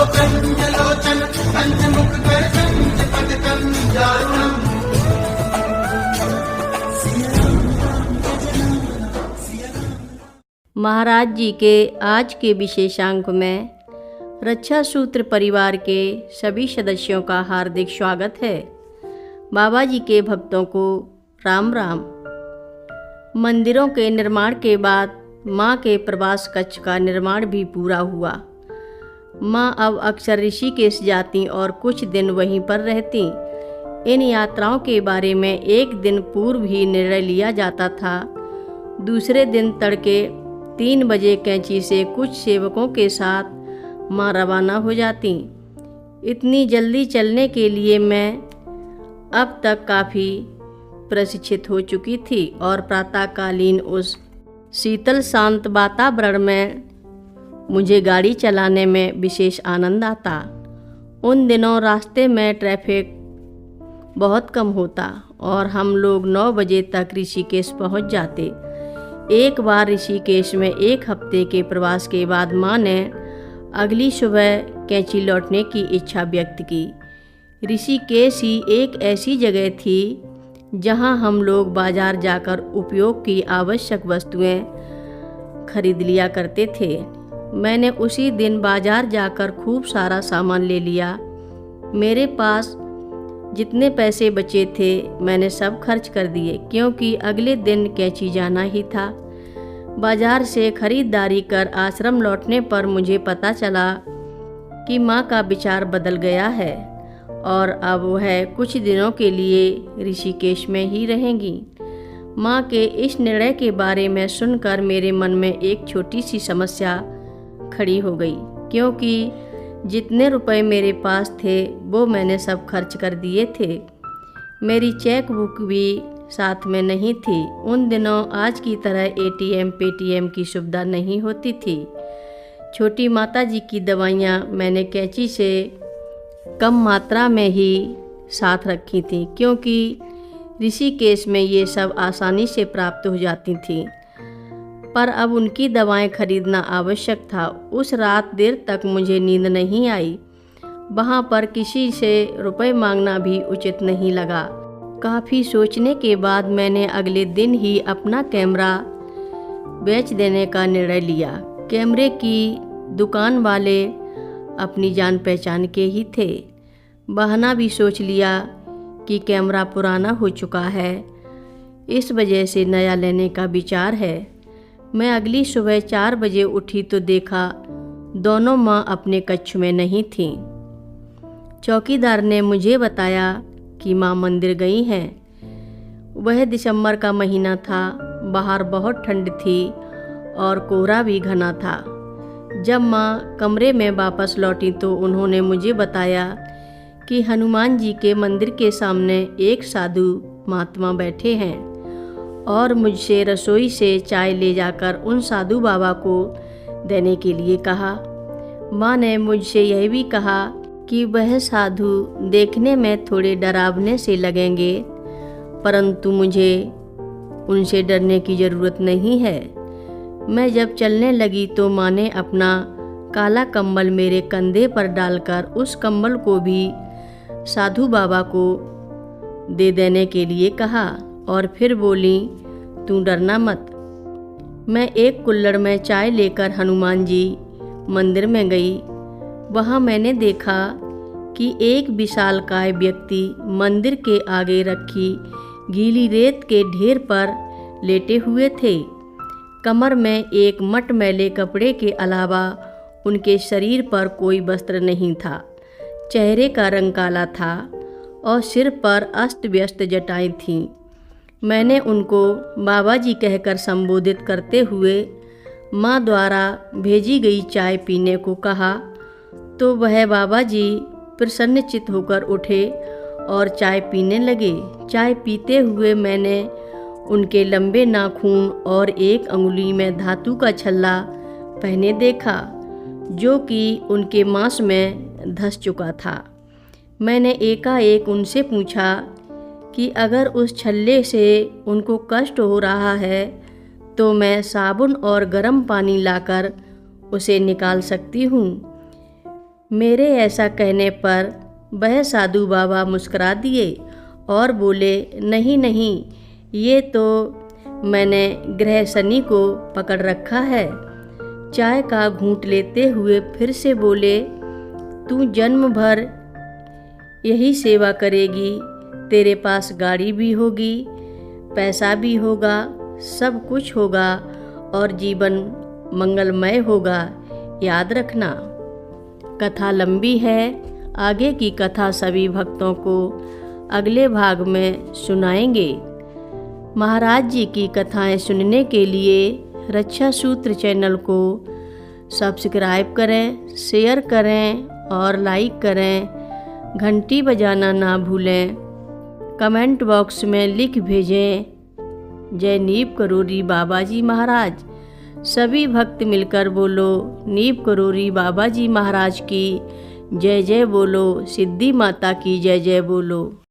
कंजलोचन कंजमुख कर कंजपद कंजारुणम। महाराज जी के आज के विशेषांक में रक्षा सूत्र परिवार के सभी सदस्यों का हार्दिक स्वागत है। बाबा जी के भक्तों को राम राम। मंदिरों के निर्माण के बाद माँ के प्रवास कक्ष का निर्माण भी पूरा हुआ। माँ अब अक्सर ऋषिकेश जाती और कुछ दिन वहीं पर रहती। इन यात्राओं के बारे में एक दिन पूर्व ही निर्णय लिया जाता था। दूसरे दिन तड़के 3 बजे कैंची से कुछ सेवकों के साथ माँ रवाना हो जाती। इतनी जल्दी चलने के लिए मैं अब तक काफ़ी प्रशिक्षित हो चुकी थी और प्रातःकालीन उस शीतल शांत वातावरण में मुझे गाड़ी चलाने में विशेष आनंद आता। उन दिनों रास्ते में ट्रैफिक बहुत कम होता और हम लोग 9 बजे तक ऋषिकेश पहुंच जाते। एक बार ऋषिकेश में 1 हफ्ते के प्रवास के बाद माँ ने अगली सुबह कैंची लौटने की इच्छा व्यक्त की। ऋषिकेश ही एक ऐसी जगह थी जहाँ हम लोग बाजार जाकर उपयोग की आवश्यक वस्तुएं खरीद लिया करते थे। मैंने उसी दिन बाजार जाकर खूब सारा सामान ले लिया। मेरे पास जितने पैसे बचे थे मैंने सब खर्च कर दिए, क्योंकि अगले दिन कैंची जाना ही था। बाजार से खरीदारी कर आश्रम लौटने पर मुझे पता चला कि माँ का विचार बदल गया है और अब वह कुछ दिनों के लिए ऋषिकेश में ही रहेंगी। माँ के इस निर्णय के बारे में सुनकर मेरे मन में एक छोटी सी समस्या खड़ी हो गई, क्योंकि जितने रुपए मेरे पास थे वो मैंने सब खर्च कर दिए थे। मेरी चेक बुक भी साथ में नहीं थी। उन दिनों आज की तरह ATM पेटीएम की सुविधा नहीं होती थी। छोटी माता जी की दवाइयाँ मैंने कैंची से कम मात्रा में ही साथ रखी थी, क्योंकि ऋषिकेश में ये सब आसानी से प्राप्त हो जाती थी। पर अब उनकी दवाएं खरीदना आवश्यक था। उस रात देर तक मुझे नींद नहीं आई। वहाँ पर किसी से रुपए मांगना भी उचित नहीं लगा। काफ़ी सोचने के बाद मैंने अगले दिन ही अपना कैमरा बेच देने का निर्णय लिया। कैमरे की दुकान वाले अपनी जान पहचान के ही थे। बहाना भी सोच लिया कि कैमरा पुराना हो चुका है, इस वजह से नया लेने का विचार है। मैं अगली सुबह 4 बजे उठी तो देखा दोनों माँ अपने कक्ष में नहीं थीं। चौकीदार ने मुझे बताया कि माँ मंदिर गई हैं। वह दिसंबर का महीना था, बाहर बहुत ठंड थी और कोहरा भी घना था। जब माँ कमरे में वापस लौटी तो उन्होंने मुझे बताया कि हनुमान जी के मंदिर के सामने एक साधु महात्मा बैठे हैं और मुझसे रसोई से चाय ले जाकर उन साधु बाबा को देने के लिए कहा। माँ ने मुझसे यह भी कहा कि वह साधु देखने में थोड़े डरावने से लगेंगे, परंतु मुझे उनसे डरने की ज़रूरत नहीं है। मैं जब चलने लगी तो माँ ने अपना काला कंबल मेरे कंधे पर डालकर उस कंबल को भी साधु बाबा को दे देने के लिए कहा और फिर बोली, तू डरना मत। मैं एक कुल्हड़ में चाय लेकर हनुमान जी मंदिर में गई। वहाँ मैंने देखा कि एक विशालकाय व्यक्ति मंदिर के आगे रखी गीली रेत के ढेर पर लेटे हुए थे। कमर में एक मटमैले कपड़े के अलावा उनके शरीर पर कोई वस्त्र नहीं था। चेहरे का रंग काला था और सिर पर अस्त व्यस्त जटाएं थीं। मैंने उनको बाबा जी कहकर संबोधित करते हुए माँ द्वारा भेजी गई चाय पीने को कहा तो वह बाबा जी प्रसन्नचित्त होकर उठे और चाय पीने लगे। चाय पीते हुए मैंने उनके लंबे नाखून और एक अंगुली में धातु का छल्ला पहने देखा, जो कि उनके मांस में धंस चुका था। मैंने एकाएक उनसे पूछा कि अगर उस छल्ले से उनको कष्ट हो रहा है तो मैं साबुन और गर्म पानी लाकर उसे निकाल सकती हूँ। मेरे ऐसा कहने पर वह साधु बाबा मुस्कुरा दिए और बोले, नहीं नहीं, ये तो मैंने ग्रह शनि को पकड़ रखा है। चाय का घूंट लेते हुए फिर से बोले, तू जन्म भर यही सेवा करेगी, तेरे पास गाड़ी भी होगी, पैसा भी होगा, सब कुछ होगा और जीवन मंगलमय होगा, याद रखना। कथा लंबी है, आगे की कथा सभी भक्तों को अगले भाग में सुनाएंगे। महाराज जी की कथाएं सुनने के लिए रक्षा सूत्र चैनल को सब्सक्राइब करें, शेयर करें और लाइक करें। घंटी बजाना ना भूलें। कमेंट बॉक्स में लिख भेजें, जय नीव करोरी बाबा जी महाराज। सभी भक्त मिलकर बोलो, नीव करोरी बाबा जी महाराज की जय जय बोलो, सिद्धि माता की जय जय बोलो।